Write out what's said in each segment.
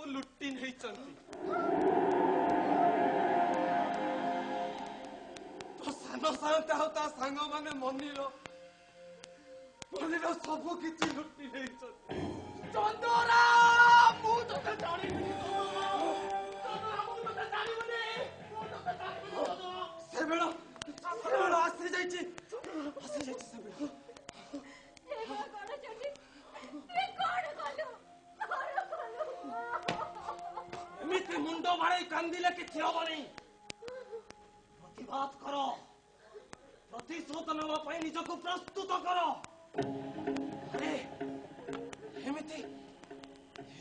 सबू लुटी नहीं चंती तो सानो सानता होता सांग माने मनीर सबू किछि लुटी नहीं चंती चंदरा मु तो जानी चंदरा मु तो जानी बने मु तो जानी से बेला आसी जाईची से बेला एमती मुंड भाई कांदिले कि हम नहीं प्रतिवाद कर प्रतिशोध नापी निजक प्रस्तुत कर अरे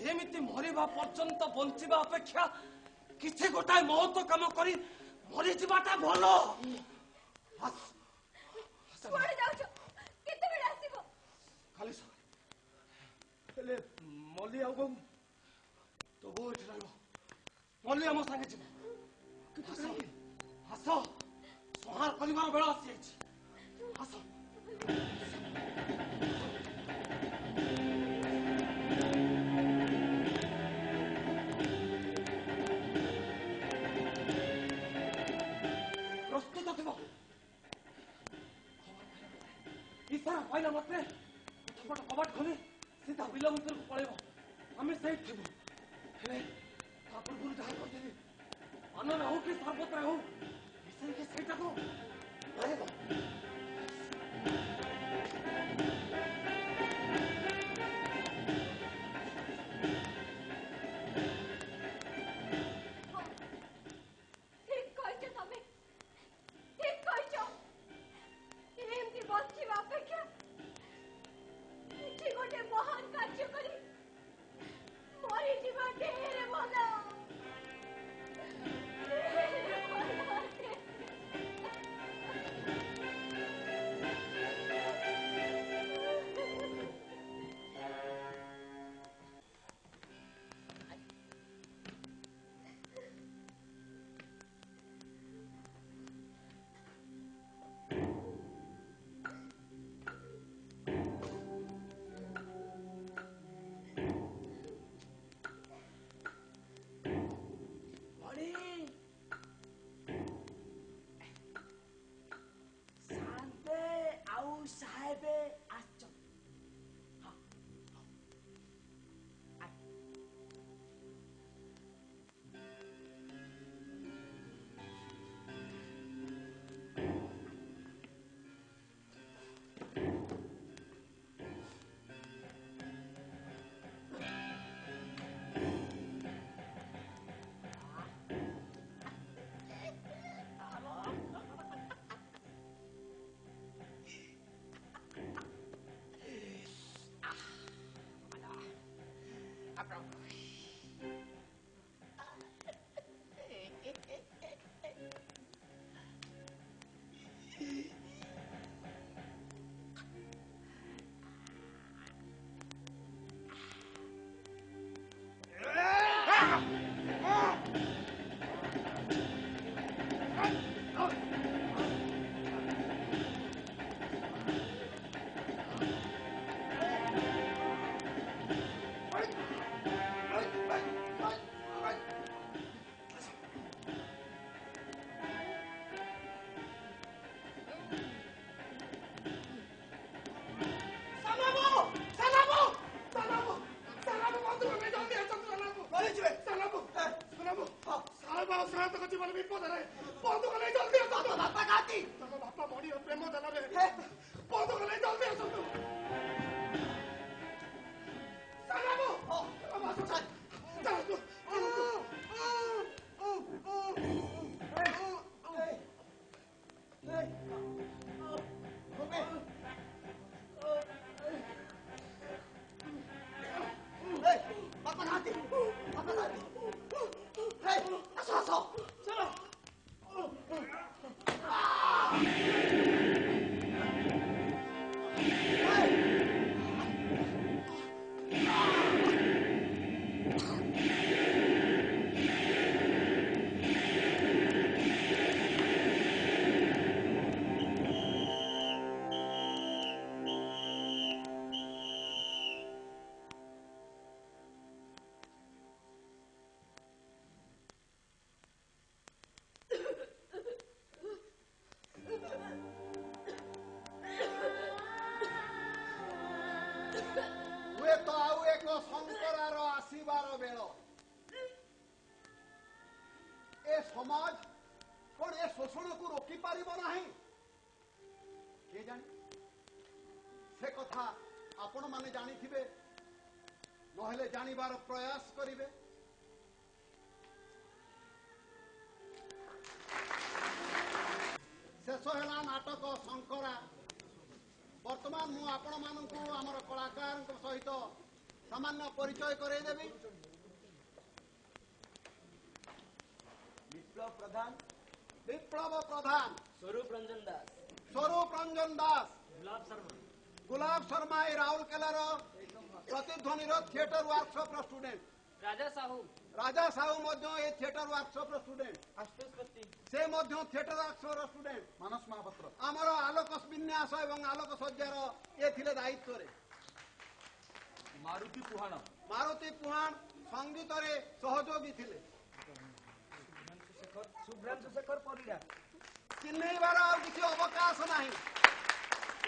एमती मरवा पर्यंत बंचा अपेक्षा किसी गोटाए महत्व कम कर मरी जावाटा भल खाली मल्ली आउ तो वो ये मल्ली आम सागे जीव आस संहार कर बेला आसी आस प्रस्तुत थी इशारा पाइला मात्रे छपट कबाट खोली सीधा बिल भर को पलैब आम से थी पूर्व जहाँ करते अनर हो कि सर्वत्र हो से समाज कौन ए शोषण को रोकी पारिबो नाही के जाने से कथा आपण माने जानिथिबे नहले जानिबार प्रयास करिवे। शेष है नाटक शंकरा। वर्तमान मु आपण मानू आमर कलाकार सहित सामान्य परिचय करदेवी। विप्लव प्रधान स्वरूप रंजन गुलाब दास शर्मा गुलाब शर्मा ए राउरकेलार प्रतिध्वनि theatre workshop student Raja Sahu A theatre workshop student से थिएटर वर्कशॉप स्टूडेंट मानस महापात्र आमर आलोक विन्यास एवं आलोक सज्जार ये थिले दायित्व रे। मारुति पुहाण संगीत रे सहयोगी थिले। शुभ्रांशु शेखर परिडा चिन्हैबार आ किसी अवकाश नहीं।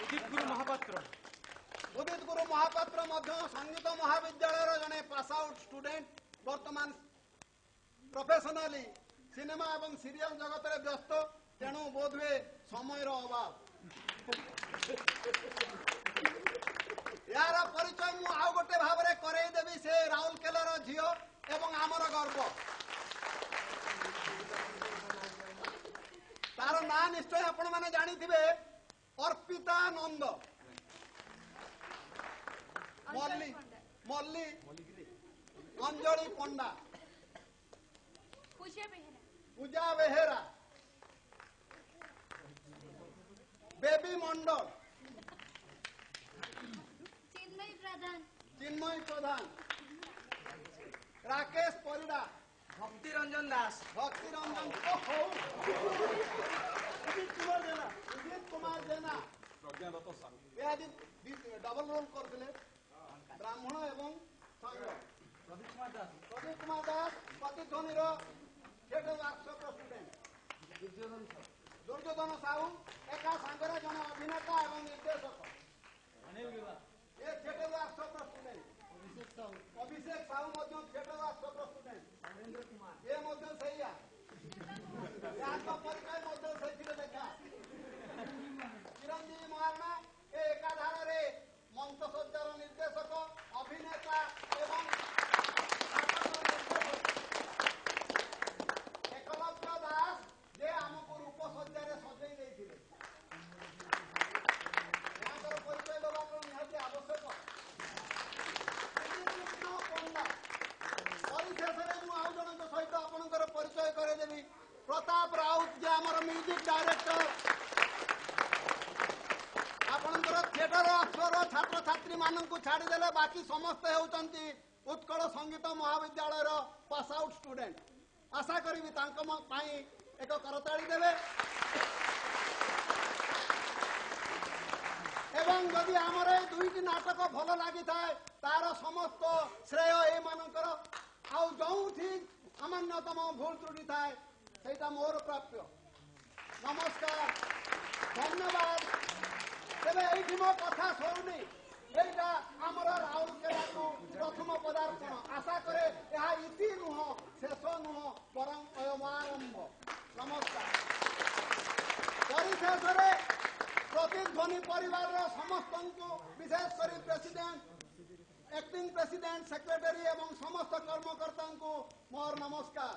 उदित गुरु महापात्र संगीत महाविद्यालय जने पास आउट स्टूडेंट वर्तमान प्रोफेशनली सिनेमा एवं सीरियल जगत रे व्यस्त तेणु बोधवे समय अभाव। यार परिचय मु आउ गोटे भाव में करदेवी से राउरकेलार झील एवं आमर गर्व। तार ना निश्चय आपण माने जानिथिबे Arpita Nanda Malli Anjali Panda Puja Behera Baby Mandal Chinmay Pradhan Rakesh Parida Bhakti Ranjan Das Udit Kumar Jena double role करते ब्राह्मण एवं Pradeep Kumar Das Pratidhwani theatre workshop student Duryodhan Sahu एका सांगरे जन अभिनेता एवं निर्देशक ये theatre workshop student Abhishek Sahu theatre workshop student ये सैया परिचय देखा चिरंजीवी महारणा एकाधार मंच सज्जार निर्देशक अभिनेता एवं एकलव्य दास जे आमको रूप सज्जार सजई देथिले परिचय देवा निहाती आवश्यक। परिशेष में आउ जन सहित आपंकर परिचय करदेवी प्रताप राउत जे आमर म्यूजिक डायरेक्टर आपणकर थिएटर अक्षर छात्र छात्री मानक छाड़देले बाकी समस्ते होती उत्कल संगीत महाविद्यालय पास आउट स्टूडेंट। आशा करी एक करताड़ी देवे एवं जदि आमर दुईटी नाटक भल लगी थाए तार समस्त श्रेय ए मानकर आउ जो सामान्यतम भूल त्रुटि थाए सेटा मोर प्राप्य। नमस्कार धन्यवाद। तेरे ये मो कथा सरुनी एटा आमर राउरकेला को प्रथम पदार्पण आशा करे यह इति नुह शेष नुह परम अयमारंभ। नमस्कार। परिशेष प्रतिध्वनि परिवार समस्त विशेषकर प्रेसिडेंट एक्टिंग प्रेसिडेंट सेक्रेटरी एवं समस्त कर्मकर्ता को मोर नमस्कार।